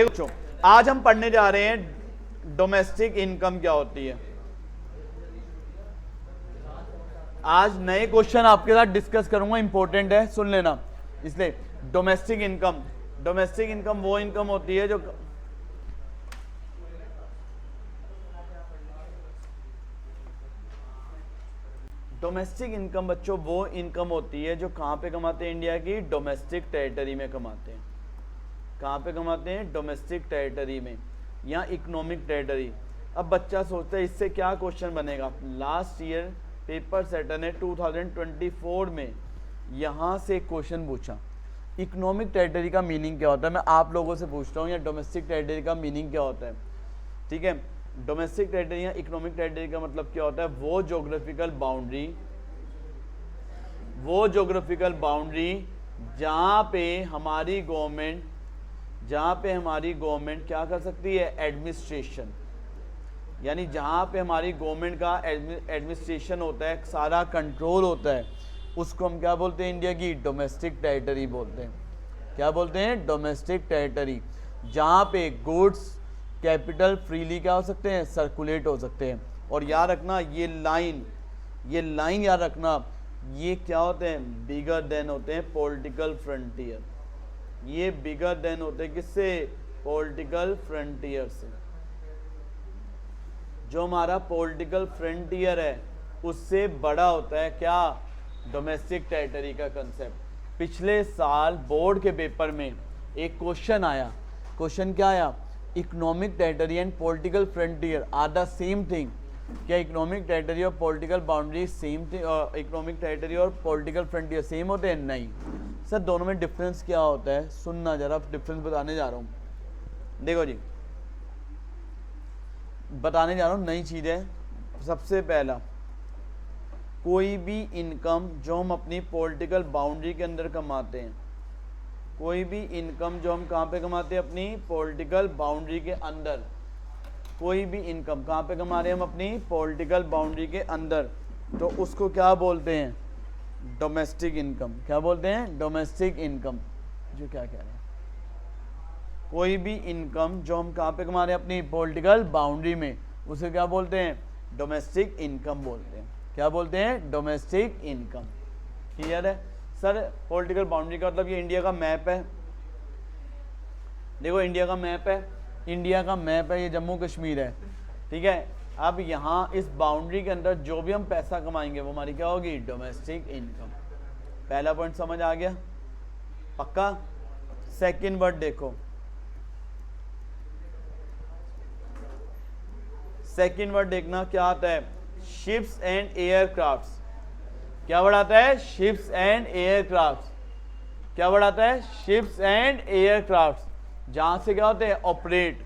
देखो आज हम पढ़ने जा रहे हैं डोमेस्टिक इनकम क्या होती है। आज नए क्वेश्चन आपके साथ डिस्कस करूंगा, इंपॉर्टेंट है, सुन लेना। इसलिए डोमेस्टिक इनकम वो इनकम होती है जो डोमेस्टिक इनकम बच्चों वो इनकम होती है जो कहां पे कमाते हैं, इंडिया की डोमेस्टिक टेरिटरी में कमाते हैं। कहां पे कमाते हैं, डोमेस्टिक टेरिटरी में या इकोनॉमिक टेरिटरी। अब बच्चा सोचता है इससे क्या क्वेश्चन बनेगा। लास्ट ईयर पेपर सेटर ने 2024 में यहां से क्वेश्चन पूछा, इकोनॉमिक टेरिटरी का मीनिंग क्या होता है। मैं आप लोगों से पूछता हूँ या डोमेस्टिक टेरिटरी का मीनिंग क्या होता है। ठीक है, डोमेस्टिक टेरिटरी या इकोनॉमिक टेरिटरी का मतलब क्या होता है, वो ज्योग्राफिकल बाउंड्री जहां पे हमारी गवर्नमेंट क्या कर सकती है, एडमिनिस्ट्रेशन, यानी जहां पे हमारी गवर्नमेंट का एडमिनिस्ट्रेशन होता है, सारा कंट्रोल होता है, उसको हम क्या बोलते हैं, इंडिया की डोमेस्टिक टेरिटरी बोलते हैं। क्या बोलते हैं, डोमेस्टिक टेरिटरी, जहां पे गुड्स कैपिटल फ्रीली क्या हो सकते हैं, सर्कुलेट हो सकते हैं। और याद रखना ये लाइन याद रखना, ये क्या होते हैं, बिगर देन होते हैं पॉलिटिकल फ्रंटियर। ये बिगर देन होते हैं किससे, पॉलिटिकल फ्रंटियर से। जो हमारा पॉलिटिकल फ्रंटियर है उससे बड़ा होता है क्या, डोमेस्टिक टेरिटरी का कंसेप्ट। पिछले साल बोर्ड के पेपर में एक क्वेश्चन आया, क्वेश्चन क्या आया, economic territory and political frontier are the same thing. क्या इकोनॉमिक टेरिटरी और political boundary same thing, economic territory और पॉलिटिकल फ्रंटियर सेम होते हैं? नहीं सर, दोनों में डिफरेंस क्या होता है, सुनना जरा, डिफरेंस बताने जा रहा हूँ। देखो जी, बताने जा रहा हूँ नई चीज़ है। सबसे पहला, कोई भी इनकम जो हम अपनी पॉलिटिकल बाउंड्री के अंदर कमाते हैं, कोई भी इनकम जो हम कहाँ पे कमाते हैं, अपनी पॉलिटिकल बाउंड्री के अंदर, कोई भी इनकम कहाँ पे कमा रहे हैं हम, अपनी पॉलिटिकल बाउंड्री के अंदर, तो उसको क्या बोलते हैं, डोमेस्टिक इनकम। क्या बोलते हैं, डोमेस्टिक इनकम। जो क्या कह रहे हैं, कोई भी इनकम जो हम कहाँ पे कमा रहे हैं, अपनी पॉलिटिकल बाउंड्री में, उसे क्या बोलते हैं, डोमेस्टिक इनकम बोलते हैं। क्या बोलते हैं, डोमेस्टिक इनकम। क्लियर है सर? पॉलिटिकल बाउंड्री का मतलब ये इंडिया का मैप है। देखो इंडिया का मैप है, ये जम्मू कश्मीर है, ठीक है। अब यहाँ इस बाउंड्री के अंदर जो भी हम पैसा कमाएंगे वो हमारी क्या होगी, डोमेस्टिक इनकम। पहला पॉइंट समझ आ गया, पक्का? सेकंड वर्ड देखो, सेकंड वर्ड देखना क्या आता है, शिप्स एंड एयरक्राफ्ट्स। क्या वर्ड आता है, शिप्स एंड एयरक्राफ्ट्स। क्या वर्ड आता है, शिप्स एंड एयरक्राफ्ट्स, जहां से क्या होते हैं, ऑपरेट।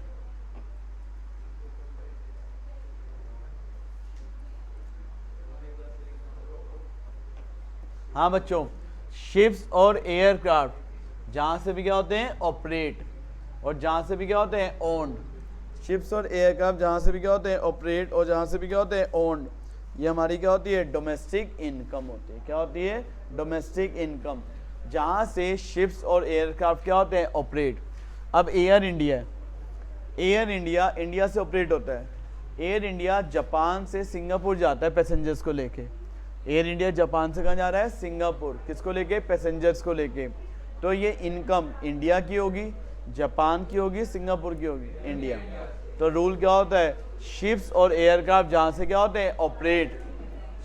हाँ बच्चों, शिप्स और एयरक्राफ्ट जहां से भी क्या होते हैं, ऑपरेट, और जहां से भी क्या होते हैं, ओन्ड। शिप्स और एयरक्राफ्ट जहां से भी क्या होते हैं, ऑपरेट, और जहां से भी क्या होते हैं, ओन्ड। ये हमारी क्या होती है, डोमेस्टिक इनकम होती है। क्या होती है, डोमेस्टिक इनकम, जहां से शिप्स और एयरक्राफ्ट क्या होते हैं, ऑपरेट। अब एयर इंडिया इंडिया से ऑपरेट होता है। एयर इंडिया जापान से सिंगापुर जाता है पैसेंजर्स को लेके। एयर इंडिया जापान से कहाँ जा रहा है, सिंगापुर, किसको लेके, पैसेंजर्स को लेके। तो ये इनकम इंडिया की होगी, जापान की होगी, सिंगापुर की होगी, इंडिया। तो रूल क्या होता है, शिप्स और एयरक्राफ्ट जहां से क्या होते हैं, ऑपरेट।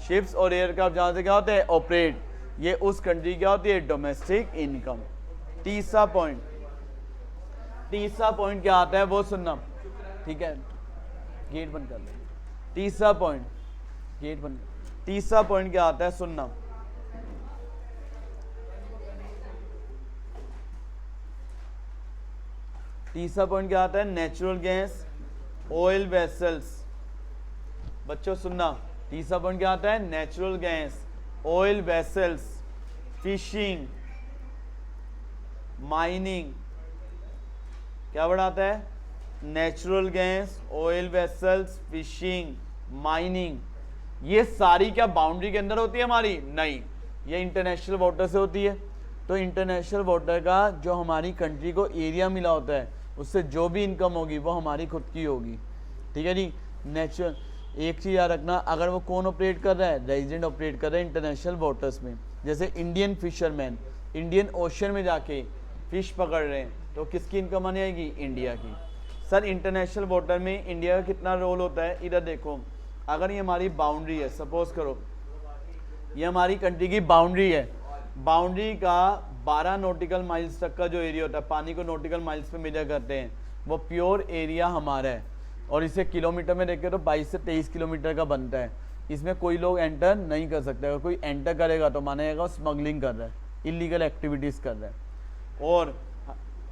शिप्स और एयरक्राफ्ट जहां से क्या होते हैं, ऑपरेट, ये उस कंट्री क्या होती है, डोमेस्टिक इनकम। तीसरा पॉइंट क्या आता है वो सुनना, ठीक है, गेट बंद कर दो। तीसरा पॉइंट, गेट बंद। तीसरा पॉइंट क्या आता है, सुनना, तीसरा पॉइंट क्या आता है, नेचुरल गैस, ऑयल वेसल्स। बच्चों सुनना, तीसरा पॉइंट क्या आता है, natural gas, oil vessels, fishing, mining. क्या वर्ड आता है, natural gas, oil vessels, fishing, mining. ये सारी क्या बाउंड्री के अंदर होती है हमारी? नहीं, ये इंटरनेशनल वाटर से होती है। तो इंटरनेशनल वाटर का जो हमारी कंट्री को एरिया मिला होता है उससे जो भी इनकम होगी वो हमारी खुद की होगी, ठीक है जी। नेचुरल, एक चीज़ याद रखना, अगर वो कौन ऑपरेट कर रहा है, रेजिडेंट ऑपरेट कर रहा है इंटरनेशनल वाटर्स में। जैसे इंडियन फिशरमैन इंडियन ओशन में जाके फ़िश पकड़ रहे हैं, तो किसकी इनकम आने आएगी, इंडिया की। सर इंटरनेशनल वाटर में इंडिया का कितना रोल होता है, इधर देखो, अगर ये हमारी बाउंड्री है, सपोज करो ये हमारी कंट्री की बाउंड्री है, बाउंड्री का 12 नॉटिकल माइल्स तक का जो एरिया होता है, पानी को नॉटिकल माइल्स पे मेजर करते हैं, वो प्योर एरिया हमारा है। और इसे किलोमीटर में देखें तो 22 से 23 किलोमीटर का बनता है। इसमें कोई लोग एंटर नहीं कर सकते, अगर कोई एंटर करेगा तो माना जाएगा स्मगलिंग कर रहा है, इलीगल एक्टिविटीज़ कर रहा है। और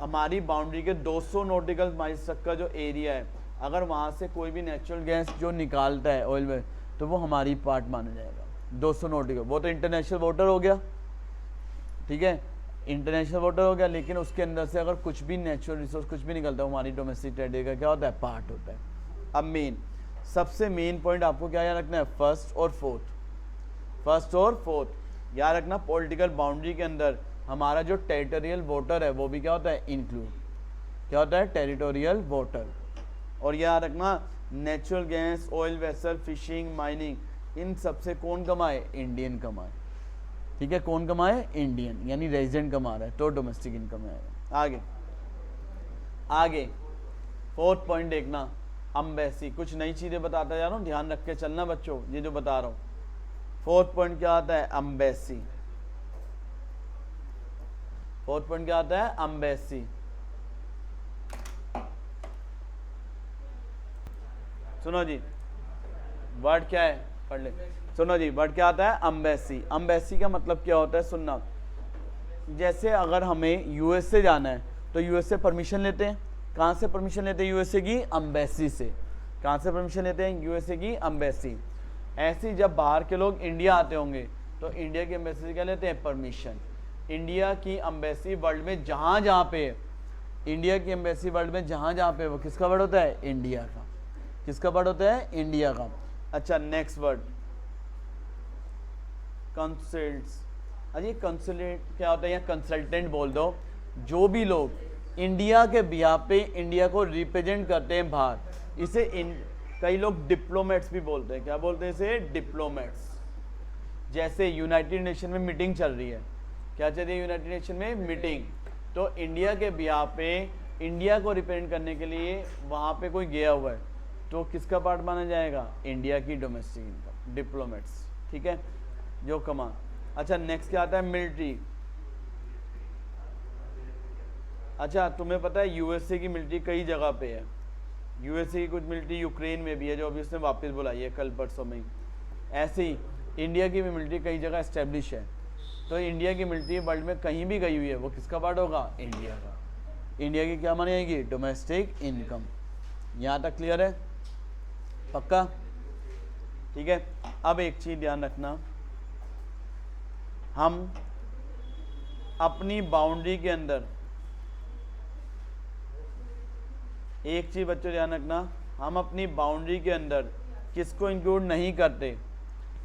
हमारी बाउंड्री के 200 नॉटिकल माइल्स तक का जो एरिया है, अगर वहाँ से कोई भी नेचुरल गैस जो निकालता है ऑयल में, तो वो हमारी पार्ट माना जाएगा। 200 नॉटिकल, वो तो इंटरनेशनल वाटर हो गया, ठीक है, इंटरनेशनल वाटर हो गया। लेकिन उसके अंदर से अगर कुछ भी नेचुरल रिसोर्स कुछ भी निकलता है, हमारी डोमेस्टिक टेरिटरी का क्या होता है, पार्ट होता है। अब मेन, सबसे मेन पॉइंट आपको क्या याद रखना है, फर्स्ट और फोर्थ याद रखना। पॉलिटिकल बाउंड्री के अंदर हमारा जो टेरिटोरियल वाटर है वो भी क्या होता है, इंक्लूड, क्या होता है, टेरिटोरियल वाटर। और याद रखना natural gas, oil vessel, fishing, mining, इन सबसे कौन कमाए, इंडियन कमाए, ठीक है। कौन कमाए, इंडियन, यानी रेजिडेंट कमा रहा है, तो डोमेस्टिक इनकम आएगा। आगे फोर्थ पॉइंट देखना, अम्बेसी। कुछ नई चीज़ें बताता जा रहा हूँ, ध्यान रख के चलना बच्चों, ये जो बता रहा हूँ। फोर्थ पॉइंट क्या आता है, अम्बेसी। फोर्थ पॉइंट क्या आता है, अम्बेसी। सुनो जी, वर्ड क्या है, पढ़ ले। सुनो जी, वर्ड क्या आता है, अम्बेसी। अम्बेसी का मतलब क्या होता है, सुनना। जैसे अगर हमें यूएस से जाना है तो यूएस से परमिशन लेते हैं, कहाँ से परमिशन लेते हैं, यूएसए की अम्बेसी से। कहाँ से परमिशन लेते हैं, यूएसए की अम्बेसी। ऐसे ही जब बाहर के लोग इंडिया आते होंगे तो इंडिया की अम्बेसी से क्या लेते हैं, परमिशन। इंडिया की अम्बेसी वर्ल्ड में जहाँ जहाँ पे, इंडिया की एम्बेसी वर्ल्ड में जहाँ जहाँ पे, वो किसका वर्ड होता है, इंडिया का। किसका वर्ड होता है, इंडिया का। अच्छा नेक्स्ट वर्ड, कंसल्ट्स। अरे कंसल्टेंट क्या होता है, या कंसल्टेंट बोल दो। जो भी लोग इंडिया के बिहाफ पे इंडिया को रिप्रेजेंट करते हैं बाहर, इसे कई लोग डिप्लोमेट्स भी बोलते हैं। क्या बोलते हैं इसे, डिप्लोमेट्स। जैसे यूनाइटेड नेशन में मीटिंग चल रही है, क्या चल रही है यूनाइटेड नेशन में, मीटिंग। तो इंडिया के बिहाफ पे इंडिया को रिप्रेजेंट करने के लिए वहाँ पे कोई गया हुआ है, तो किसका पार्ट माना जाएगा, इंडिया की डोमेस्टिक इनकम, डिप्लोमेट्स, ठीक है, जो कमा। अच्छा नेक्स्ट क्या आता है, मिलिट्री। अच्छा तुम्हें पता है यूएसए की मिलिट्री कई जगह पे है। यूएसए की कुछ मिलिट्री यूक्रेन में भी है, जो अभी उसने वापस बुलाई है कल परसों में। ऐसे ही इंडिया की भी मिलिट्री कई जगह एस्टेब्लिश है। तो इंडिया की मिलिट्री वर्ल्ड में कहीं भी गई हुई है, वो किसका पार्ट होगा, इंडिया का। इंडिया की क्या मानी जाएगी, डोमेस्टिक इनकम। यहाँ तक क्लियर है, पक्का, ठीक है। अब एक चीज़ ध्यान रखना, हम अपनी बाउंड्री के अंदर एक चीज बच्चों ध्यान रखना, हम अपनी बाउंड्री के अंदर किसको इंक्लूड नहीं करते,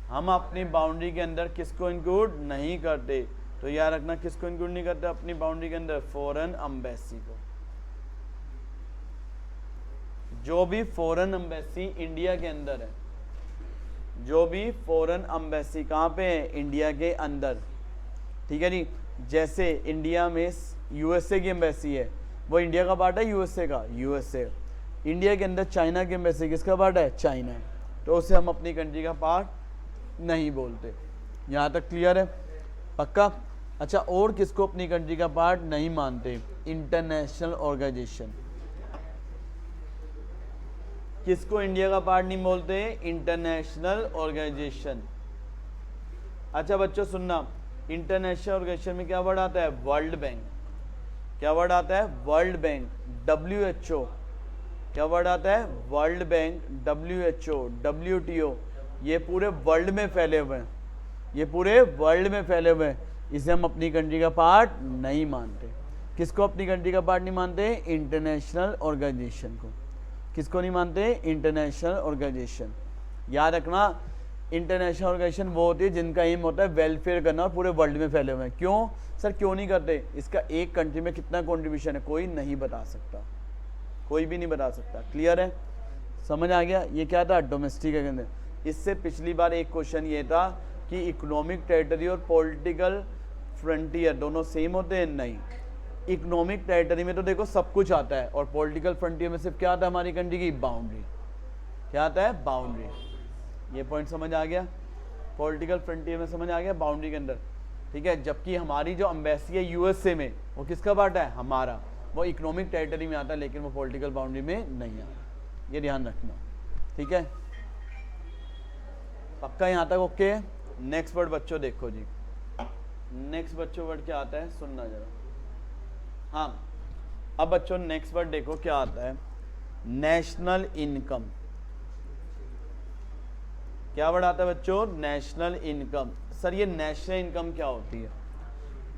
हम अपनी बाउंड्री के अंदर किसको इंक्लूड नहीं करते। तो याद रखना किसको इंक्लूड नहीं करते अपनी बाउंड्री के अंदर, फॉरेन एम्बेसी को। जो भी फॉरेन एम्बेसी इंडिया के अंदर है, जो भी फॉरेन एम्बेसी कहाँ पे है, इंडिया के अंदर, ठीक है जी। जैसे इंडिया में यूएसए की एम्बेसी है, वो इंडिया का पार्ट है, यूएसए का, यूएसए। इंडिया के अंदर चाइना की एम्बेसी किसका पार्ट है, चाइना। तो उसे हम अपनी कंट्री का पार्ट नहीं बोलते। यहाँ तक क्लियर है, पक्का। अच्छा और किसको अपनी कंट्री का पार्ट नहीं मानते, इंटरनेशनल ऑर्गेनाइजेशन। किसको इंडिया का पार्ट नहीं बोलते, इंटरनेशनल ऑर्गेनाइजेशन। अच्छा बच्चों सुनना, इंटरनेशनल ऑर्गेनाइजेशन में क्या वर्ड आता है, वर्ल्ड बैंक। क्या वर्ड आता है, वर्ल्ड बैंक। WHO क्या वर्ड आता है, वर्ल्ड बैंक। WHO, WTO, ये पूरे वर्ल्ड में फैले हुए हैं, ये पूरे वर्ल्ड में फैले हुए हैं। इसे हम अपनी कंट्री का पार्ट नहीं मानते। किसको अपनी कंट्री का पार्ट नहीं मानते, इंटरनेशनल ऑर्गेनाइजेशन को। किसको नहीं मानते, इंटरनेशनल ऑर्गेनाइजेशन। याद रखना इंटरनेशनल ऑर्गेनाइजेशन वो होती है जिनका एम होता है वेलफेयर करना और पूरे वर्ल्ड में फैले हुए हैं। क्यों सर, क्यों नहीं करते, इसका एक कंट्री में कितना कंट्रीब्यूशन है कोई नहीं बता सकता। कोई भी नहीं बता सकता। क्लियर है, समझ आ गया। ये क्या था, डोमेस्टिक के अंदर। इससे पिछली बार एक क्वेश्चन ये था कि इकोनॉमिक टेरिटरी और पॉलिटिकल फ्रंटियर दोनों सेम होते हैं, नहीं। इकोनॉमिक टेरिटरी में तो देखो सब कुछ आता है, और पॉलिटिकल फ्रंटियर में सिर्फ क्या आता है हमारी कंट्री की, बाउंड्री। क्या आता है, बाउंड्री। ये पॉइंट समझ आ गया, पॉलिटिकल फ्रंटियर में समझ आ गया, बाउंड्री के अंदर, ठीक है। जबकि हमारी जो एम्बेसी है यूएसए में, वो किसका पार्ट है, हमारा, वो इकोनॉमिक टेरिटरी में आता है, लेकिन वो पॉलिटिकल बाउंड्री में नहीं आता। ये ध्यान रखना, ठीक है। पक्का यहाँ तक ओके। नेक्स्ट वर्ड बच्चों देखो जी, नेक्स्ट बच्चों वर्ड क्या आता है, सुनना जरा। हाँ, अब बच्चों नेक्स्ट वर्ड देखो क्या आता है, नेशनल इनकम। क्या वर्ड आता है बच्चों, नेशनल इनकम। सर ये नेशनल इनकम क्या होती है,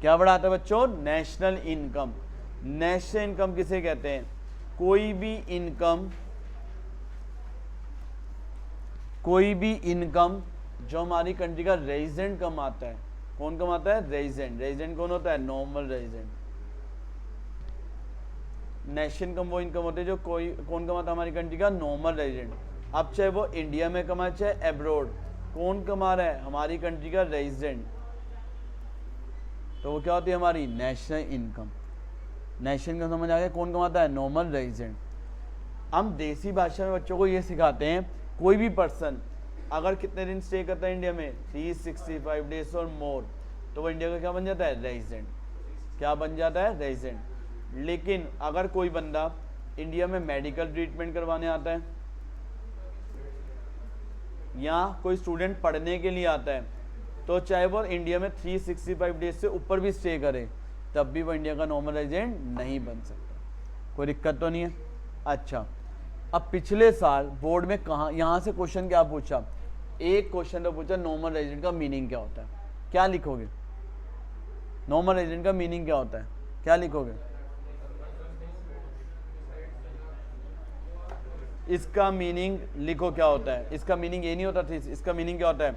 क्या वर्ड आता है बच्चों, नेशनल इनकम। नेशनल इनकम किसे कहते हैं, कोई भी इनकम, कोई भी इनकम जो हमारी कंट्री का रेजिडेंट कमाता है। कौन कमाता है, रेजिडेंट। रेजिडेंट कौन होता है, नॉर्मल रेजिडेंट। नेशनल इनकम वो इनकम होती है जो कोई कौन कमाता है, हमारी कंट्री का नॉर्मल रेजिडेंट। अब चाहे वो इंडिया में कमाए चाहे अब्रॉड, कौन कमा रहा है, हमारी कंट्री का रेजिडेंट। तो वो क्या होती है, हमारी नेशनल इनकम। नेशनल इनकम समझ आ गया, कौन कमाता है, नॉर्मल रेजिडेंट। हम देसी भाषा में बच्चों को ये सिखाते हैं, कोई भी पर्सन अगर कितने दिन स्टे करता है इंडिया में, 365 डेज और मोर, तो वो इंडिया का क्या बन जाता है, रेजिडेंट। क्या बन जाता है, रेजिडेंट। लेकिन अगर कोई बंदा इंडिया में मेडिकल ट्रीटमेंट करवाने आता है, या कोई स्टूडेंट पढ़ने के लिए आता है, तो चाहे वो इंडिया में 365 डेज से ऊपर भी स्टे करे, तब भी वो इंडिया का नॉर्मल रेजिडेंट नहीं बन सकता। कोई दिक्कत तो नहीं है। अच्छा, अब पिछले साल बोर्ड में कहाँ, यहाँ से क्वेश्चन क्या पूछा, एक क्वेश्चन तो पूछा नॉर्मल रेजिडेंट का मीनिंग क्या होता है। क्या लिखोगे, नॉर्मल रेजिडेंट का मीनिंग क्या होता है, क्या लिखोगे। इसका मीनिंग लिखो क्या होता है। इसका मीनिंग ये नहीं होता था, इसका मीनिंग क्या होता है,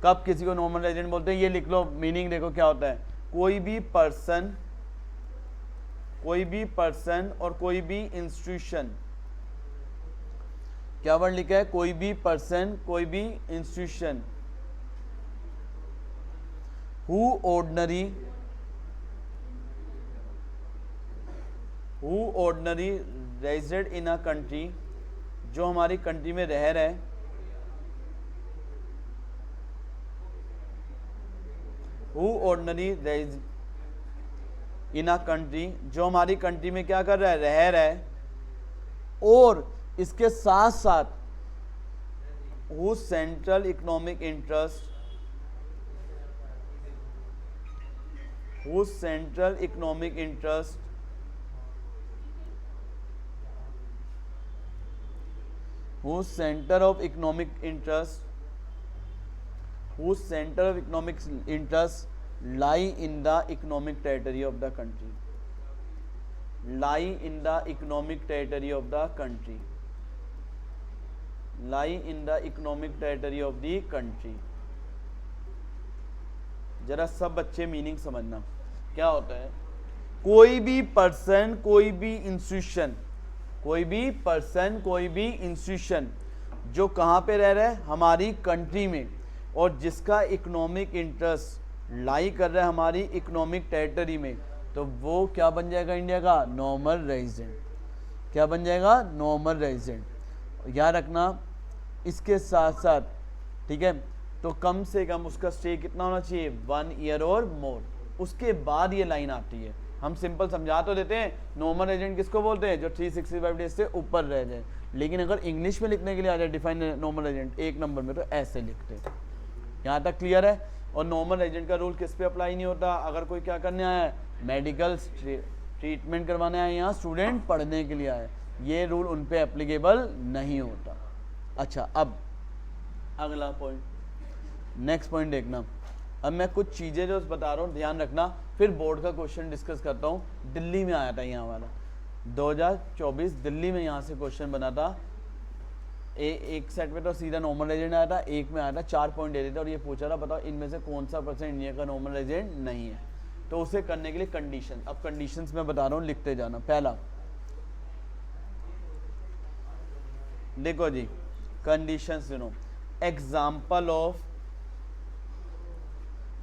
कब किसी को नॉर्मल रेजिडेंट बोलते हैं, ये लिख लो। मीनिंग देखो क्या होता है, कोई भी पर्सन, कोई भी पर्सन और कोई भी इंस्टीट्यूशन। क्या वर्ड लिखा है, कोई भी पर्सन, कोई भी institution, who ordinary resident in a country, जो हमारी कंट्री में रह रहा है, who ordinary resident in a country, जो हमारी कंट्री में क्या कर रहा है, रह रहा है, और इसके साथ साथ who central economic interest, who central economic interest, whose center of economic interest, whose center of economic interest lie in the economic territory of the country, lie in the economic territory of the country, lie in the economic territory of the country। जरा सब बच्चे meaning समझना क्या होता है, कोई भी person, कोई भी इंस्टीट्यूशन, कोई भी पर्सन, कोई भी इंस्टीट्यूशन जो कहाँ पे रह रहा है, हमारी कंट्री में, और जिसका इकोनॉमिक इंटरेस्ट लाई कर रहा है हमारी इकोनॉमिक टेरिटरी में, तो वो क्या बन जाएगा, इंडिया का नॉर्मल रेजिडेंट। क्या बन जाएगा, नॉर्मल रेजिडेंट। याद रखना, इसके साथ साथ, ठीक है, तो कम से कम उसका स्टे कितना होना चाहिए, 1 ईयर और मोर। उसके बाद ये लाइन आती है। हम सिंपल समझा तो देते हैं, नॉर्मल रेजिडेंट किसको बोलते हैं, जो 365 डेज से ऊपर रह जाए। लेकिन अगर इंग्लिश में लिखने के लिए आ जाए डिफाइन नॉर्मल रेजिडेंट एक नंबर में, तो ऐसे लिखते हैं। यहाँ तक क्लियर है। और नॉर्मल रेजिडेंट का रूल किस पे अप्लाई नहीं होता, अगर कोई क्या करने आया है, मेडिकल ट्रीटमेंट करवाने आए, यहाँ स्टूडेंट पढ़ने के लिए आए, ये रूल उन पे एप्लीकेबल नहीं होता। अच्छा, अब अगला पॉइंट, नेक्स्ट पॉइंट देखना। अब मैं कुछ चीज़ें जो बता रहा हूँ ध्यान रखना, फिर बोर्ड का क्वेश्चन डिस्कस करता हूँ। दिल्ली में आया था यहाँ वाला, 2024 दिल्ली में यहाँ से क्वेश्चन बना था। एक सेट में तो सीधा नॉर्मल रेजिडेंट आया था, एक में आया था 4 पॉइंट दे रहे थे और ये पूछा था बताओ इनमें से कौन सा पर्सन इंडिया का नॉर्मल रेजिडेंट नहीं है। तो उसे करने के लिए कंडीशन, अब कंडीशंस मैं बता रहा हूं, लिखते जाना। पहला देखो जी, कंडीशंस सुनो, एग्जाम्पल ऑफ,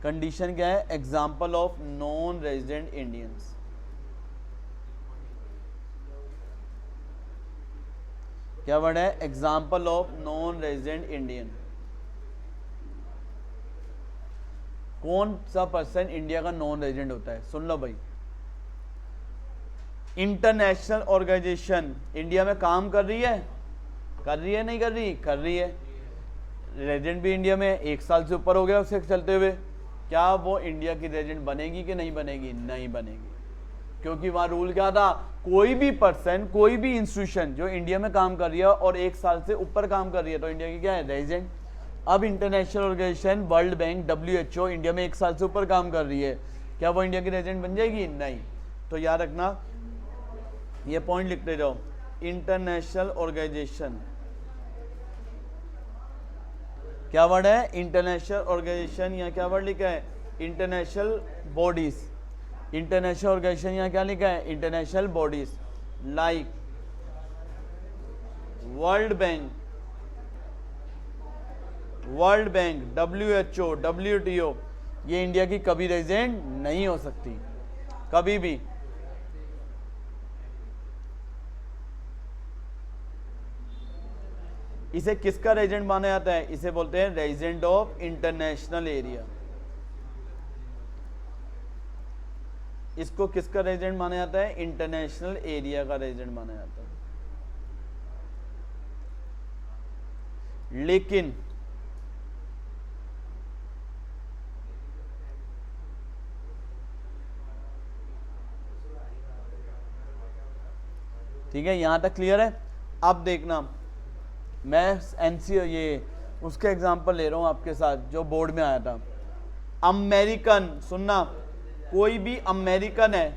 कंडीशन क्या है, example of non resident Indians. क्या वर्ड है, example of non resident Indian. कौन सा पर्सन इंडिया का नॉन रेजिडेंट होता है, सुन लो भाई। इंटरनेशनल ऑर्गेनाइजेशन इंडिया में काम कर रही है, कर रही है नहीं कर रही, कर रही है। रेजिडेंट भी इंडिया में 1 साल से ऊपर हो गया उसे चलते हुए, क्या वो इंडिया की रेजिडेंट बनेगी कि नहीं बनेगी, नहीं बनेगी। क्योंकि वहां रूल क्या था, कोई भी पर्सन, कोई भी इंस्टीट्यूशन जो इंडिया में काम कर रही है और 1 साल से ऊपर काम कर रही है तो इंडिया की क्या है, रेजिडेंट। अब international organisation, world bank, WHO India में 1 साल से ऊपर काम कर रही है, क्या वो इंडिया की रेजिडेंट बन जाएगी, नहीं। तो याद रखना, ये पॉइंट लिखते जाओ। इंटरनेशनल ऑर्गेनाइजेशन, क्या वर्ड है, इंटरनेशनल ऑर्गेनाइजेशन, यहाँ क्या वर्ड लिखा है, इंटरनेशनल बॉडीज। इंटरनेशनल ऑर्गेनाइजेशन यहाँ क्या लिखा है, international bodies, like world bank, world bank, WHO, WTO, ये इंडिया की कभी रेजिडेंट नहीं हो सकती, कभी भी। इसे किसका रेजिडेंट माना जाता है, इसे बोलते हैं रेजिडेंट ऑफ इंटरनेशनल एरिया। इसको किसका रेजिडेंट माना जाता है, इंटरनेशनल एरिया का रेजिडेंट माना जाता है। लेकिन ठीक है, यहां तक क्लियर है। अब देखना, मैं NC ये उसके एग्जांपल ले रहा हूं आपके साथ जो बोर्ड में आया था। अमेरिकन, सुनना, कोई भी अमेरिकन है,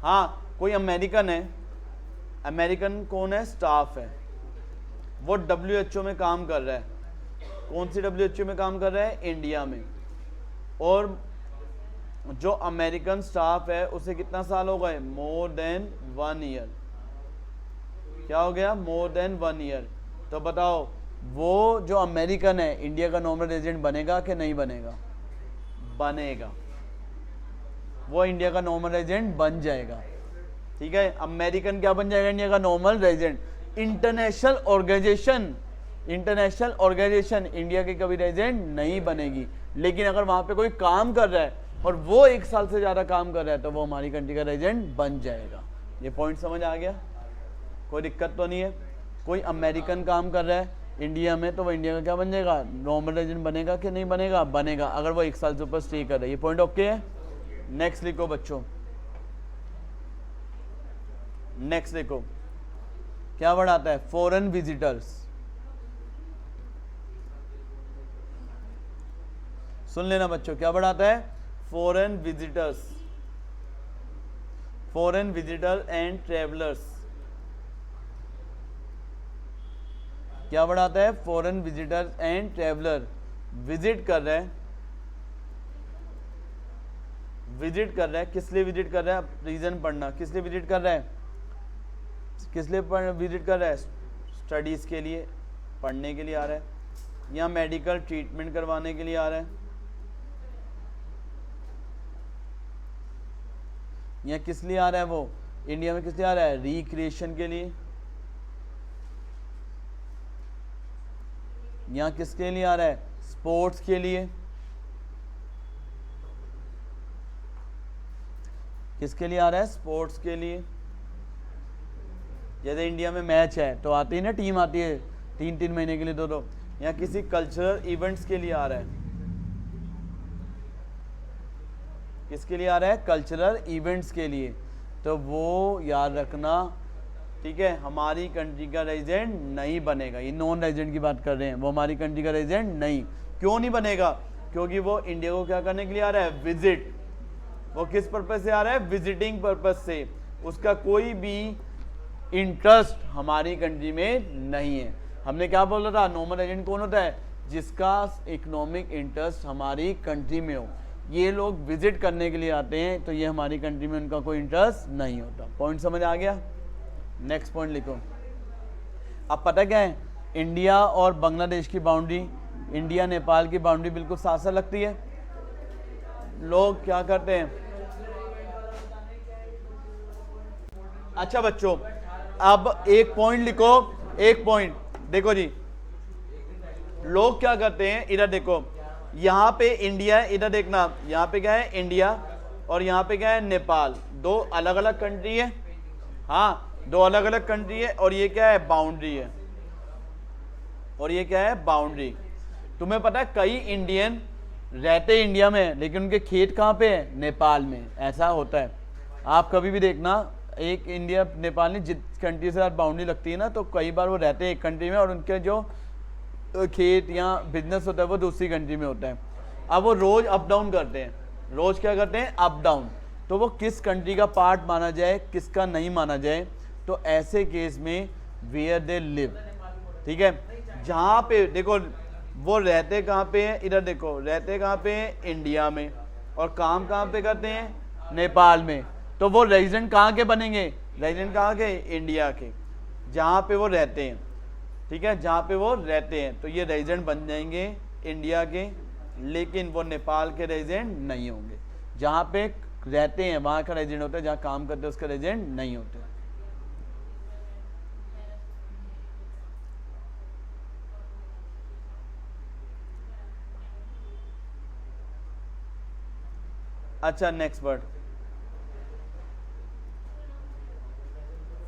हाँ कोई अमेरिकन है, अमेरिकन कौन है, स्टाफ है, वो WHO में काम कर रहा है। कौन सी WHO में काम कर रहा है, इंडिया में। और जो अमेरिकन स्टाफ है उसे कितना साल हो गए, मोर देन 1 ईयर। क्या हो गया, मोर देन 1 ईयर। तो बताओ वो जो अमेरिकन है इंडिया का नॉर्मल रेजिडेंट बनेगा कि नहीं बनेगा, बनेगा, वो इंडिया का नॉर्मल रेजिडेंट बन जाएगा। ठीक है, अमेरिकन क्या बन जाएगा, इंडिया का normal resident. International organisation, international organisation India की कभी रेजिडेंट नहीं बनेगी, लेकिन अगर वहां पे कोई काम कर रहा है और वो 1 साल से ज्यादा काम कर रहा है तो वो हमारी कंट्री का रेजिडेंट बन जाएगा। ये पॉइंट समझ आ गया, कोई दिक्कत तो नहीं है। कोई अमेरिकन काम कर रहा है इंडिया में तो वो इंडिया का क्या बन जाएगा, नॉर्मल रेजिडेंट बनेगा कि नहीं बनेगा, बनेगा, अगर वो 1 साल से ऊपर स्टे कर रहा है। ये पॉइंट ओके है। नेक्स्ट लिखो बच्चों, नेक्स्ट देखो क्या वर्ड आता है, फॉरेन विजिटर्स। सुन लेना बच्चों, क्या वर्ड आता है, foreign visitors, foreign visitor and travellers. क्या वर्ड आता है, foreign visitors and traveller. Visit कर रहा है, विजिट कर रहा है, किस लिए विजिट कर रहा है, रीजन पढ़ना, किस लिए विजिट कर रहा है, किस लिए विजिट कर रहा है, स्टडीज के लिए, पढ़ने के लिए आ रहा है, या मेडिकल ट्रीटमेंट करवाने के लिए आ रहा है, या किस लिए आ रहा है, वो इंडिया में किस लिए आ रहा है, रिक्रिएशन के लिए, या किसके लिए आ रहा है, स्पोर्ट्स के लिए, किसके लिए आ रहा है, स्पोर्ट्स के लिए। जैसे इंडिया में मैच है तो आती है ना, टीम आती है 3-3 महीने के लिए, 2-2, या किसी कल्चरल इवेंट्स के लिए आ रहा है। किसके लिए आ रहा है, कल्चरल इवेंट्स के लिए। तो वो याद रखना, ठीक है, हमारी कंट्री का रेजिडेंट नहीं बनेगा। ये नॉन रेजिडेंट की बात कर रहे हैं, वो हमारी कंट्री का रेजिडेंट नहीं। क्यों नहीं बनेगा, क्योंकि वो इंडिया को क्या करने के लिए आ रहा है, विजिट। वो किस पर्पज से आ रहा है, विजिटिंग पर्पज से। उसका कोई भी इंटरेस्ट हमारी कंट्री में नहीं है। हमने क्या बोला था, नॉर्मल रेजिडेंट कौन होता है, जिसका इकोनॉमिक इंटरेस्ट हमारी कंट्री में हो। ये लोग विजिट करने के लिए आते हैं, तो ये हमारी कंट्री में उनका कोई इंटरेस्ट नहीं होता। पॉइंट समझ आ गया? नेक्स्ट पॉइंट लिखो। अब पता क्या है, इंडिया और बांग्लादेश की बाउंड्री, इंडिया नेपाल की बाउंड्री बिल्कुल साथ साथ लगती है। लोग क्या करते हैं, अच्छा बच्चों अब एक पॉइंट लिखो, एक पॉइंट देखो जी, लोग क्या करते हैं, इधर देखो, यहां पे इंडिया है, इधर देखना, यहां पे क्या है इंडिया और यहां पे क्या है नेपाल, दो अलग अलग कंट्री है। हाँ, दो अलग अलग कंट्री है और ये क्या है बाउंड्री है, और ये क्या है बाउंड्री। तुम्हें पता है कई इंडियन रहते इंडिया में लेकिन उनके खेत कहाँ पे है, नेपाल में। ऐसा होता है, आप कभी भी देखना, एक इंडिया नेपाल में जिस कंट्री से साथ बाउंड्री लगती है ना, तो कई बार वो रहते हैं एक कंट्री में और उनके जो खेत या बिजनेस होता है वो दूसरी कंट्री में होता है। अब वो रोज अप डाउन करते हैं, रोज क्या करते हैं अप डाउन, तो वो किस कंट्री का पार्ट माना जाए किसका नहीं माना जाए, तो ऐसे केस में वेयर दे लिव, ठीक है, जहाँ पे देखो वो रहते कहाँ पे हैं, इधर देखो रहते कहाँ पे हैं इंडिया में और काम कहाँ पे करते हैं नेपाल में, तो वो रेजिडेंट कहाँ के बनेंगे, रेजिडेंट कहाँ के, इंडिया के, जहाँ पे वो रहते हैं, ठीक है, जहाँ पे वो रहते हैं, तो ये रेजिडेंट बन जाएंगे इंडिया के, लेकिन वो नेपाल के रेजिडेंट नहीं होंगे। जहाँ पे रहते हैं वहाँ का रेजिडेंट होता है, जहाँ काम करते हैं उसका रेजिडेंट नहीं होते। अच्छा next word,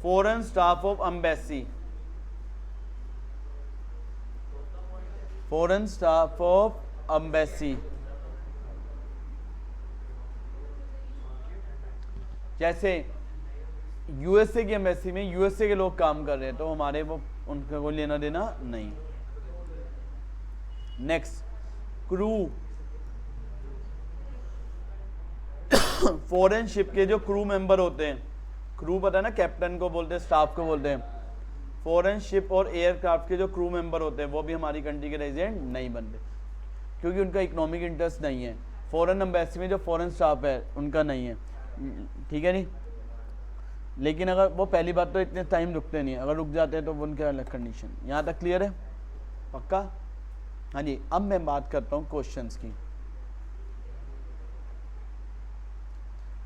foreign staff of embassy, foreign staff of embassy, जैसे यूएसए की एम्बेसी में यूएसए के लोग काम कर रहे हैं तो हमारे वो उनका कोई लेना देना नहीं। नेक्स्ट क्रू, फॉरेन शिप के जो क्रू मेंबर होते हैं, क्रू पता है ना, कैप्टन को बोलते हैं, स्टाफ को बोलते हैं, फॉरेन शिप और एयरक्राफ्ट के जो क्रू मेंबर होते हैं वो भी हमारी कंट्री के रेजिडेंट नहीं बनते क्योंकि उनका इकोनॉमिक इंटरेस्ट नहीं है। फॉरेन एम्बेसी में जो फॉरेन स्टाफ है उनका नहीं है, ठीक है नहीं, लेकिन अगर वो पहली बात तो इतने टाइम रुकते नहीं है, अगर रुक जाते हैं तो वो उनके अलग कंडीशन। यहाँ तक क्लियर है पक्का? हाँ जी, अब मैं बात करता हूँ क्वेश्चंस की।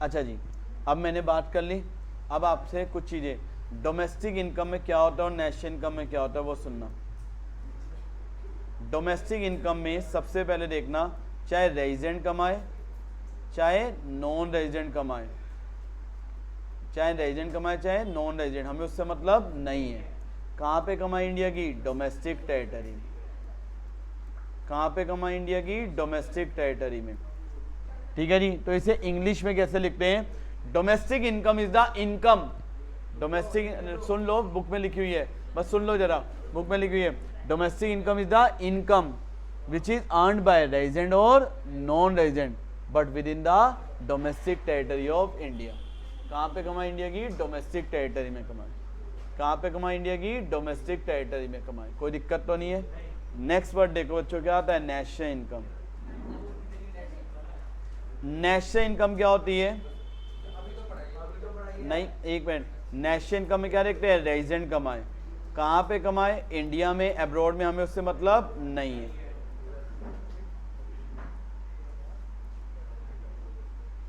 अच्छा जी, अब मैंने बात कर ली, अब आपसे कुछ चीज़ें, डोमेस्टिक इनकम में क्या होता है और नेशनल इनकम में क्या होता है वो सुनना। डोमेस्टिक इनकम में सबसे पहले देखना, चाहे रेजिडेंट कमाए चाहे नॉन रेजिडेंट कमाए, चाहे रेजिडेंट कमाए चाहे नॉन रेजिडेंट, हमें उससे मतलब नहीं है। कहाँ पे कमाए इंडिया की, डोमेस्टिक टेरिटरी। कहाँ पे कमाए इंडिया की, डोमेस्टिक टेरिटरी में, ठीक है जी। तो इसे इंग्लिश में कैसे लिखते हैं, domestic income is the income, domestic, soon low book में लिखी हुई है, बस सुन लो जरा, बुक में लिखी हुई है, domestic income is the income which is earned by resident और non resident but within the domestic territory of India. कहाँ पे कमाए इंडिया की, डोमेस्टिक टेरिटरी में कमाए। कहाँ पे कमाए इंडिया की, डोमेस्टिक टेरिटरी में कमाए, कोई दिक्कत तो नहीं है। नेक्स्ट वर्ड देखो बच्चों, क्या आता है, नेशनल इनकम। नेशनल इनकम क्या होती है, नहीं एक मिनट, नेशनल इनकम में क्या देखते हैं, रेजिडेंट कमाए। कहाँ पे कमाए, इंडिया में, अब्रॉड में, हमें उससे मतलब नहीं है,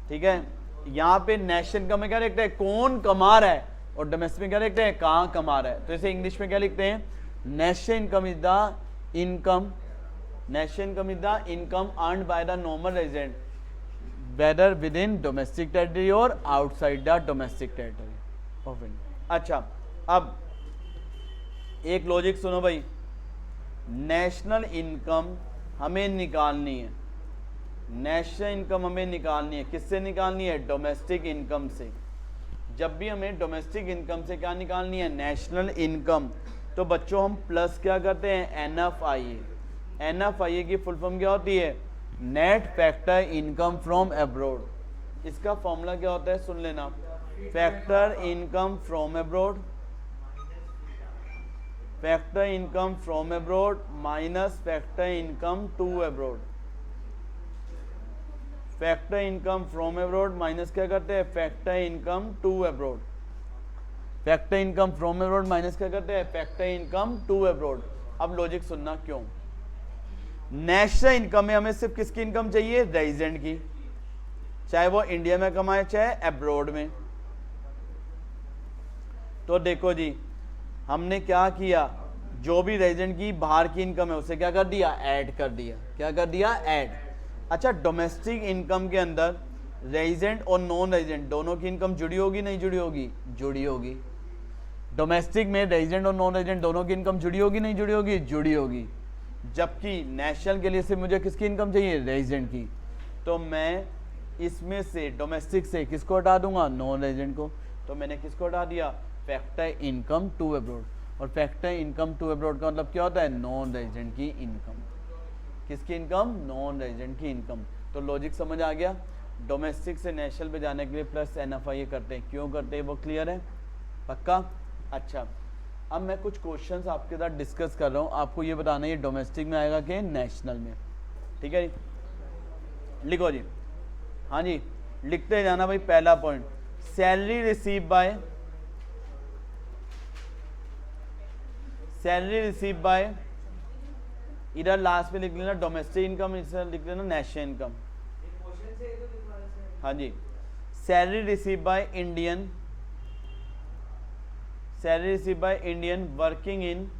ठीक है। यहाँ पे नेशनल इनकम में क्या देखते हैं, कौन कमा रहा है, और डोमेस्टिक में क्या देखते हैं, कहाँ कमा रहा है। तो इसे इंग्लिश में क्या लिखते हैं, national income is the income, national income is the income earned by the normal resident whether within domestic territory और outside the domestic territory of India. अच्छा, अब एक लॉजिक सुनो भाई, नेशनल इनकम हमें निकालनी है, नेशनल इनकम हमें निकालनी है, किससे निकालनी है, डोमेस्टिक इनकम से। जब भी हमें डोमेस्टिक इनकम से क्या निकालनी है, नेशनल इनकम, तो बच्चों हम प्लस क्या करते हैं, NFIA। NFIA की फुल फॉर्म क्या होती है, net factor income from abroad. इसका फॉर्मूला क्या होता है, सुन लेना, factor income from abroad, factor income from abroad minus factor income to abroad. Factor income from abroad minus क्या करते हैं, factor income to abroad. Factor income from abroad minus क्या करते हैं, फैक्टर इनकम टू अब्रॉड। अब logic सुनना क्यों। National income में हमें सिर्फ किसकी इनकम चाहिए, रेजिडेंट की, चाहे वो इंडिया में कमाए चाहे अब्रॉड में। तो देखो जी हमने क्या किया, जो भी रेजिडेंट की बाहर की इनकम है उसे क्या कर दिया, ऐड कर दिया। क्या कर दिया, ऐड। अच्छा डोमेस्टिक इनकम के अंदर रेजिडेंट और नॉन रेजिडेंट दोनों की इनकम जुड़ी होगी नहीं जुड़ी होगी, जुड़ी होगी। डोमेस्टिक में रेजिडेंट और नॉन रेजिडेंट दोनों की इनकम जुड़ी होगी नहीं जुड़ी होगी, जुड़ी होगी। जबकि नेशनल के लिए सिर्फ मुझे किसकी इनकम चाहिए, रेजिडेंट की। तो मैं इसमें से डोमेस्टिक से किसको हटा दूंगा, नॉन रेजिडेंट को। तो मैंने किसको हटा दिया, फैक्टर इनकम टू अब्रॉड। और फैक्टर इनकम टू अब्रॉड का मतलब क्या होता है, नॉन रेजिडेंट की इनकम। किसकी इनकम, नॉन रेजिडेंट की इनकम। तो लॉजिक समझ आ गया। डोमेस्टिक से नेशनल पे जाने के लिए प्लस NFI करते हैं, क्यों करते हैं वो क्लियर है, पक्का। अच्छा अब मैं कुछ क्वेश्चंस आपके साथ डिस्कस कर रहा हूँ, आपको ये बताना है ये डोमेस्टिक में आएगा कि नेशनल में, ठीक है जी। लिखो जी, हाँ जी लिखते जाना भाई। पहला पॉइंट, सैलरी रिसीव बाय, इधर लास्ट में लिख लेना डोमेस्टिक इनकम, इधर लिख लेना नेशनल इनकम। हाँ जी, salary receive by Indian, salary receive by Indian working in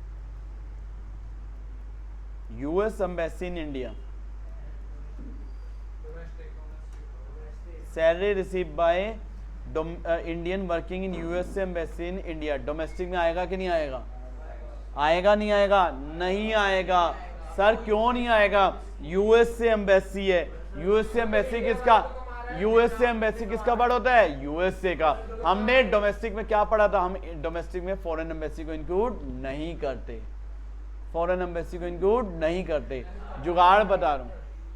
US embassy in India. Salary receive by Indian working in US embassy in India. Domestic में आएगा कि नहीं आएगा, आएगा नहीं आएगा, नहीं आएगा। सर क्यों नहीं आएगा, US एम्बेसी है। US एम्बेसी किसका, US एम्बेसी किसका वर्ड होता है, USA का। हमने डोमेस्टिक में क्या पढ़ा था, हम डोमेस्टिक में फॉरेन एम्बेसी को इंक्लूड नहीं करते, फॉरेन एम्बेसी को इंक्लूड नहीं करते। जुगाड़ बता रहा हूँ,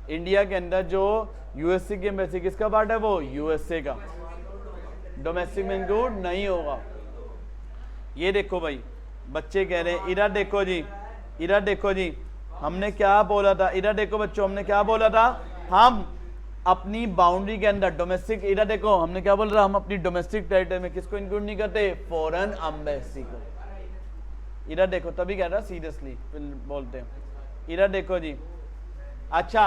इंडिया के अंदर जो USA की एम्बेसी किसका पार्ट है, वो USA का, डोमेस्टिक में इंक्लूड नहीं होगा। ये देखो भाई बच्चे कह रहे हैं, इधर देखो जी, इधर देखो जी, हमने क्या बोला था, इधर देखो बच्चों हमने क्या बोला था, हम अपनी बाउंड्री के अंदर डोमेस्टिक, इधर देखो हमने क्या बोल रहा, हम अपनी डोमेस्टिक टेरिटरी में किसको इंक्लूड नहीं करते, फॉरेन एम्बेसी को। इधर देखो तभी कह रहा सीरियसली बोलते हैं, इधर देखो जी। अच्छा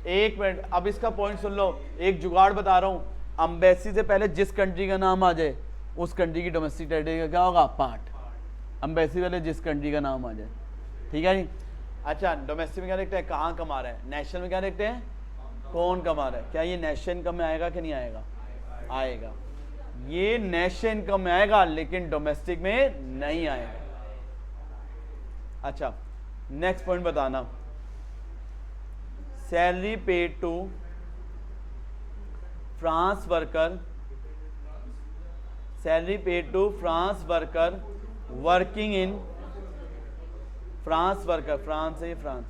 एक मिनट, अब इसका पॉइंट सुन लो, एक जुगाड़ बता रहा हूँ। एम्बेसी से पहले जिस कंट्री का नाम आ जाए उस कंट्री की डोमेस्टिक टेरिटरी का क्या होगा, पार्ट। एम्बेसी वाले जिस कंट्री का नाम आ जाए, ठीक है जी। अच्छा डोमेस्टिक में क्या देखते हैं, कहाँ कमा रहे हैं, नेशनल में क्या देखते हैं, कौन कमा रहा है। क्या ये नेशनल इनकम में आएगा कि नहीं आएगा, आएगा। ये नेशनल इनकम में आएगा लेकिन डोमेस्टिक में नहीं आएगा। अच्छा नेक्स्ट पॉइंट बताना, salary paid to France worker, salary paid to France worker working in, France worker, France है France,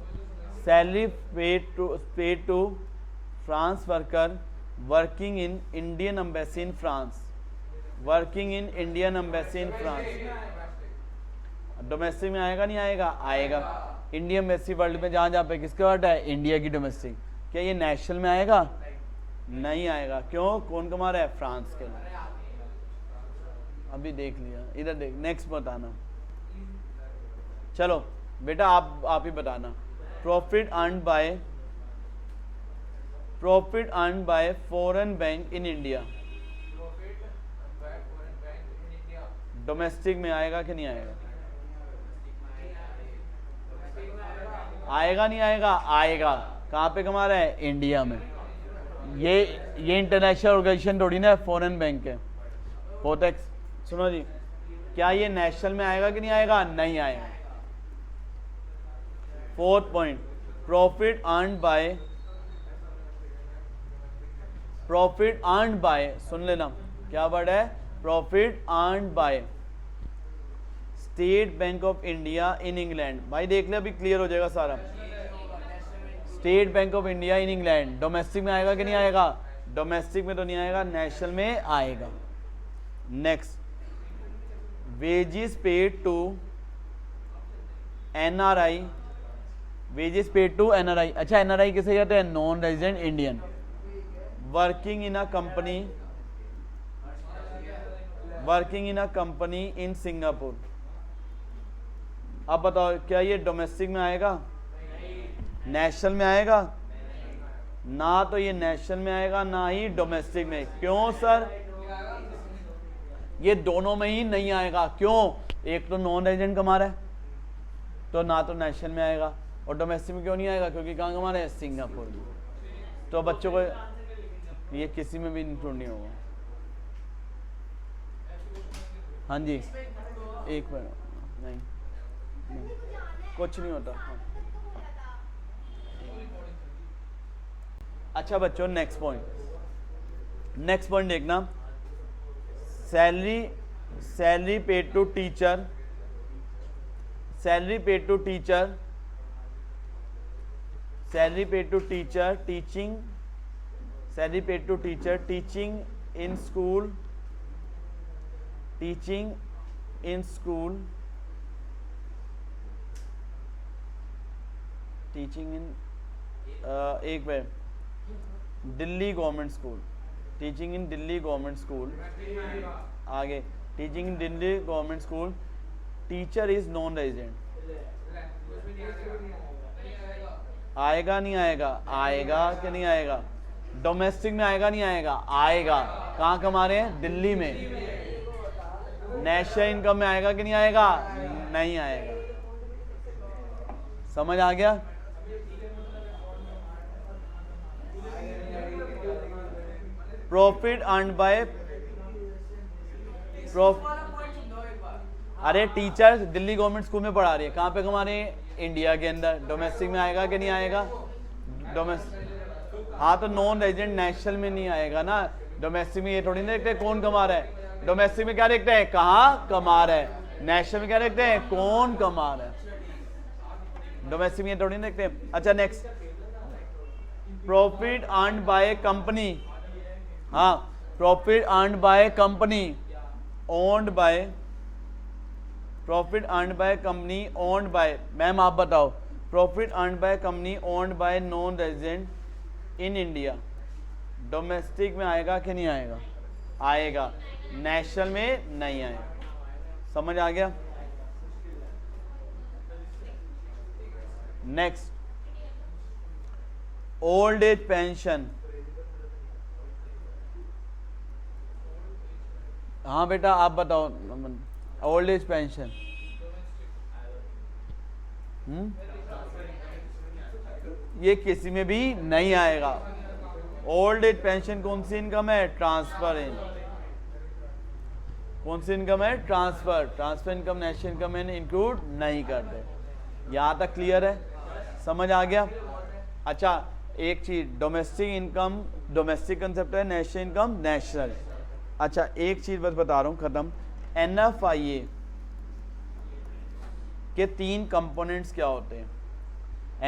salary paid to France worker working in Indian embassy in France, working in Indian embassy in France. Domestic में आएगा नहीं आएगा, आएगा। Indian embassy world में जहाँ जहाँ पे किसका वर्ड है, इंडिया की डोमेस्टिक। क्या ये नेशनल में आएगा, नहीं आएगा। क्यों, कौन कमा रहा है, फ्रांस के लिए। अभी देख लिया, इधर देख, नेक्स्ट बताना। चलो बेटा आप ही बताना। Profit earn bye foreign bank इन इंडिया, डोमेस्टिक में आएगा कि नहीं आएगा, आएगा नहीं आएगा, आएगा। कहाँ पे कमा रहा है, इंडिया में। ये इंटरनेशनल ऑर्गेनाइजेशन थोड़ी ना फॉरेन बैंक है, पोटेक्स। सुनो जी, क्या ये नेशनल में आएगा कि नहीं आएगा, नहीं आएगा। Fourth point, profit earn by, सुन लेना क्या वर्ड है, profit earn by state bank of India in England. भाई देख ले, अभी क्लियर हो जाएगा सारा। State bank of India in England, domestic में आएगा कि नहीं आएगा, डोमेस्टिक में तो नहीं आएगा, नेशनल में आएगा। Next, wages paid to NRI, wages paid to NRI. अच्छा एनआरआई किसे कहते हैं, non resident Indian. Working in a company in Singapore. अब बताओ क्या ये डोमेस्टिक में आएगा? नेशनल में आएगा? ना तो ये नेशनल में आएगा ना ही डोमेस्टिक में। क्यों सर? ये दोनों में ही नहीं आएगा। क्यों? एक तो नॉन रेजिडेंट कमा रहा है तो ना तो नेशनल में आएगा, और डोमेस्टिक में क्यों नहीं आएगा? क्योंकि कहाँ कमा रहे हैं? सिंगापुर। तो बच्चों को ये किसी में भी इंक्लूड नहीं होगा। हाँ जी, एक मिनट, नहीं कुछ नहीं होता। हाँ। अच्छा बच्चों, नेक्स्ट पॉइंट देखना, salary paid to teacher, teaching in school, एक बार Delhi government school, teaching in Delhi government school, आगे teaching in Delhi government school, teacher is non resident. आएगा नहीं आएगा? आएगा कि नहीं आएगा? डोमेस्टिक में आएगा नहीं आएगा? आएगा। कहाँ कमा रहे हैं? दिल्ली में। नेशनल इनकम में आएगा कि नहीं आएगा? नहीं आएगा। समझ आ गया? प्रॉफिट अर्न्ड बाय अरे टीचर दिल्ली गवर्नमेंट स्कूल में पढ़ा रही है, कहाँ पे कमा रहे हैं? इंडिया के अंदर। डोमेस्टिक में आएगा कि नहीं आएगा? डोमेस्टिक, हाँ तो नॉन रेजिडेंट नेशनल में नहीं आएगा ना। डोमेस्टिक में ये थोड़ी ना देखते हैं कौन कमा रहा है। डोमेस्टिक में क्या देखते हैं? कहाँ कमा रहा है। नेशनल में क्या देखते हैं? कौन कमा रहा है। डोमेस्टिक में ये थोड़ी ना देखते हैं। अच्छा next, profit earned by company, हाँ profit earned by company owned by, profit earned by company owned by, ma'am आप बताओ, profit earned by company owned by non resident in India, domestic में आएगा कि नहीं आएगा? आएगा। नेशनल में नहीं आएगा। समझ आ गया? नेक्स्ट, ओल्ड एज पेंशन, हाँ बेटा आप बताओ, ओल्ड एज पेंशन, ये किसी में भी नहीं आएगा। ओल्ड एज पेंशन कौन सी इनकम है? ट्रांसफर इन, कौन सी इनकम है? ट्रांसफर इनकम नेशनल इनकम में इंक्लूड नहीं करते। यहाँ तक क्लियर है? समझ आ गया? अच्छा एक चीज, डोमेस्टिक इनकम डोमेस्टिक कंसेप्ट है, नेशनल इनकम नेशनल। अच्छा एक चीज बस बता रहा हूँ, खत्म। NFIA के 3 कंपोनेंट्स क्या होते हैं?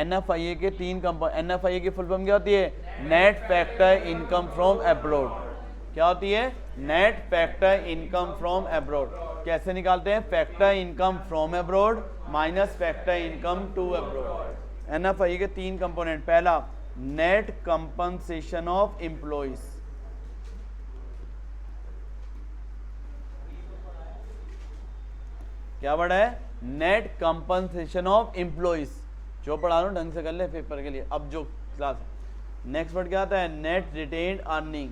NFIA के 3 कंपोनेंट, NFIA की फुल फॉर्म क्या होती है? Net factor income from abroad. क्या होती है? Net factor income from abroad. कैसे निकालते हैं? Factor income from abroad minus factor income to abroad. NFIA के 3 कंपोनेंट, पहला नेट कंपनसेशन ऑफ एम्प्लॉइज, क्या वर्ड है? Net compensation of employees. जो पढ़ा रहा हूं ढंग से कर ले पेपर के लिए। अब जो क्लास, नेक्स्ट वर्ड क्या आता है? नेट रिटेन्ड अर्निंग,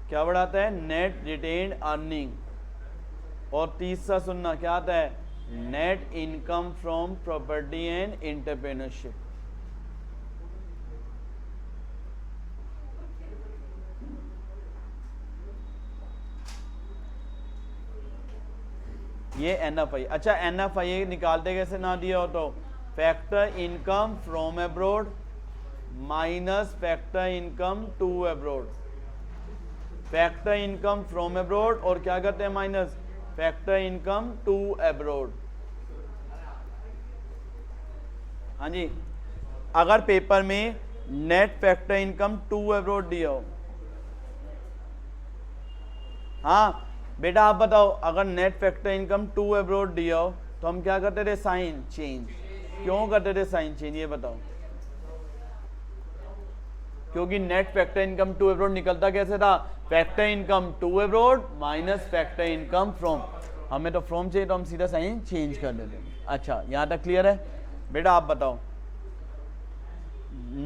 क्या वर्ड आता है? Net retained earning. और तीसरा सुनना, क्या आता है? Net income from property and entrepreneurship. ये NFIA। अच्छा NFIA निकालते कैसे ना दिया हो तो, factor income from abroad minus factor income to abroad. Factor income from abroad और क्या करते हैं? Minus factor income to abroad. हाँ जी, अगर पेपर में net factor income to abroad दिया हो, हाँ बेटा आप बताओ, अगर net factor income to abroad दिया हो तो हम क्या करते थे? Sign change. क्यों करते थे साइन चेंज? ये बताओ। क्योंकि net factor income to abroad निकलता कैसे था, factor income to abroad minus factor income from. हमें तो फ्रॉम चाहिए तो हम सीधा साइन चेंज कर देते हैं। अच्छा यहाँ तक क्लियर है बेटा? आप बताओ,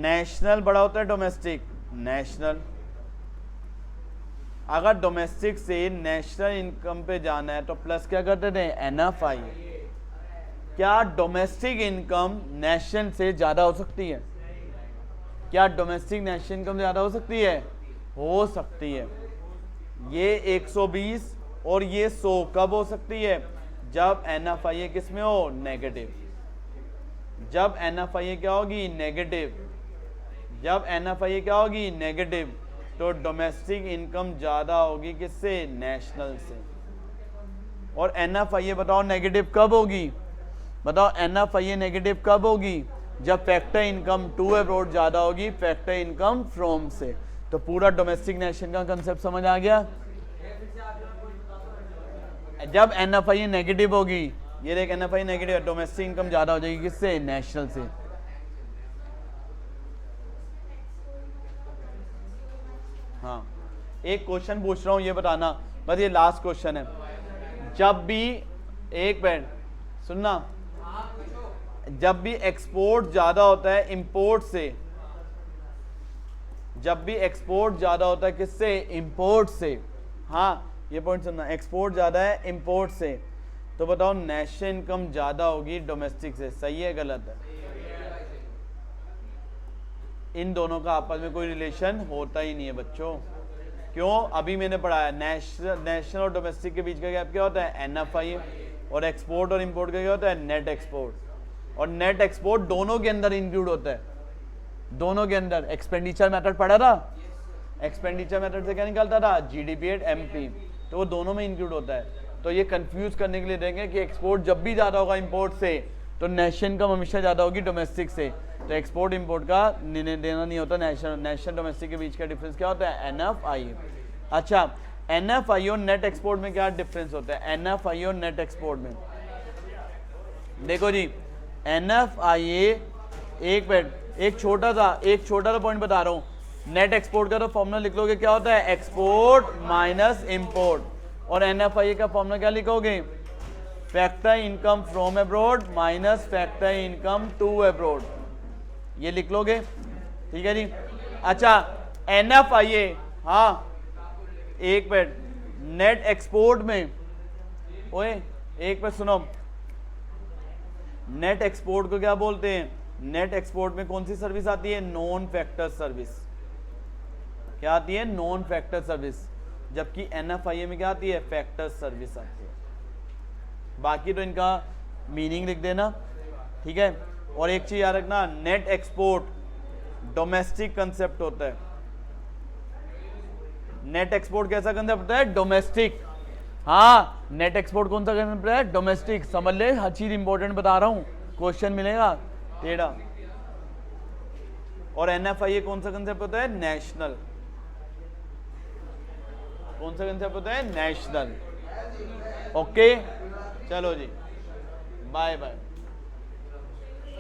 नेशनल बड़ा होता है डोमेस्टिक? नेशनल। अगर डोमेस्टिक से नेशनल इनकम पे जाना है तो प्लस क्या करते थे, NFI। क्या डोमेस्टिक इनकम नेशनल से ज्यादा हो सकती है? क्या डोमेस्टिक नेशनल इनकम ज्यादा हो सकती है? हो सकती है। ये 120 और ये 100 कब हो सकती है? जब NFI किस में हो, नेगेटिव। जब NFI क्या होगी, नेगेटिव। जब NFI क्या होगी, नेगेटिव, तो डोमेस्टिक इनकम ज्यादा होगी किससे, नेशनल से। और NFI बताओ नेगेटिव कब होगी? बताओ NFI नेगेटिव कब होगी? जब फैक्टर इनकम टू अब्रॉड ज्यादा होगी फैक्टर इनकम फ्रॉम से। तो पूरा डोमेस्टिक नेशन का कंसेप्ट समझ आ गया? जब NFI नेगेटिव होगी, ये देख NFI नेगेटिव है, डोमेस्टिक इनकम ज्यादा हो जाएगी किससे, नेशनल से। हाँ एक क्वेश्चन पूछ रहा हूं, ये बताना, बस ये लास्ट क्वेश्चन है। जब भी, एक मिनट सुनना, जब भी एक्सपोर्ट ज्यादा होता है इंपोर्ट से, जब भी एक्सपोर्ट ज्यादा होता है किससे, इंपोर्ट से। हाँ ये पॉइंट सुनना, एक्सपोर्ट ज्यादा है इंपोर्ट से, तो बताओ नेशनल इनकम ज्यादा होगी डोमेस्टिक से। सही है गलत है? इन दोनों का आपस में कोई रिलेशन होता ही नहीं है बच्चों। क्यों? अभी मैंने पढ़ाया नेशनल और डोमेस्टिक के बीच का गैप क्या होता है, NFI। और एक्सपोर्ट और इंपोर्ट का क्या होता है, नेट एक्सपोर्ट। और नेट एक्सपोर्ट दोनों के अंदर इंक्लूड होता है, दोनों के अंदर। एक्सपेंडिचर मेथड पढ़ा था, एक्सपेंडिचर मेथड से क्या निकलता था, GDP @ MP, तो वो दोनों में इंक्लूड होता है। तो ये कंफ्यूज करने के लिए देंगे कि एक्सपोर्ट जब भी ज्यादा होगा इंपोर्ट से तो नेशनल इनकम हमेशा ज्यादा होगी डोमेस्टिक से। तो एक्सपोर्ट इंपोर्ट का निर्णय देना नहीं होता, नेशनल डोमेस्टिक के बीच का डिफरेंस क्या होता है, NFI। अच्छा NFI और नेट एक्सपोर्ट में क्या डिफरेंस होता है, NFI और नेट एक्सपोर्ट में? देखो जी NFI, एक मिनट, एक छोटा सा पॉइंट बता रहा हूँ। नेट एक्सपोर्ट का तो फॉर्मूला लिख लोगे, क्या होता है, एक्सपोर्ट माइनस इंपोर्ट। और NFI का फॉर्मूला क्या लिखोगे, factor income from abroad minus factor income to abroad, ये लिख लोगे, ठीक है जी। अच्छा NFI, हाँ एक मिनट, नेट एक्सपोर्ट में, ओए एक मिनट सुनो, नेट एक्सपोर्ट को क्या बोलते हैं, नेट एक्सपोर्ट में कौन सी सर्विस आती है, नॉन फैक्टर सर्विस। क्या आती है, नॉन फैक्टर सर्विस। जबकि NFI में क्या आती है, फैक्टर सर्विस आती है। बाकी तो इनका मीनिंग लिख देना, ठीक है। और एक चीज याद रखना, नेट एक्सपोर्ट डोमेस्टिक कंसेप्ट होता है। नेट एक्सपोर्ट कैसा कंसेप्ट होता है, डोमेस्टिक। हाँ नेट एक्सपोर्ट कौन सा कंसेप्ट है, डोमेस्टिक। समझ ले, हर चीज इंपॉर्टेंट बता रहा हूं, क्वेश्चन मिलेगा टेढ़ा। और NFI कौन सा कंसेप्ट होता है, नेशनल। कौन सा कंसेप्ट होता है, नेशनल। ओके चलो जी, बाय बाय।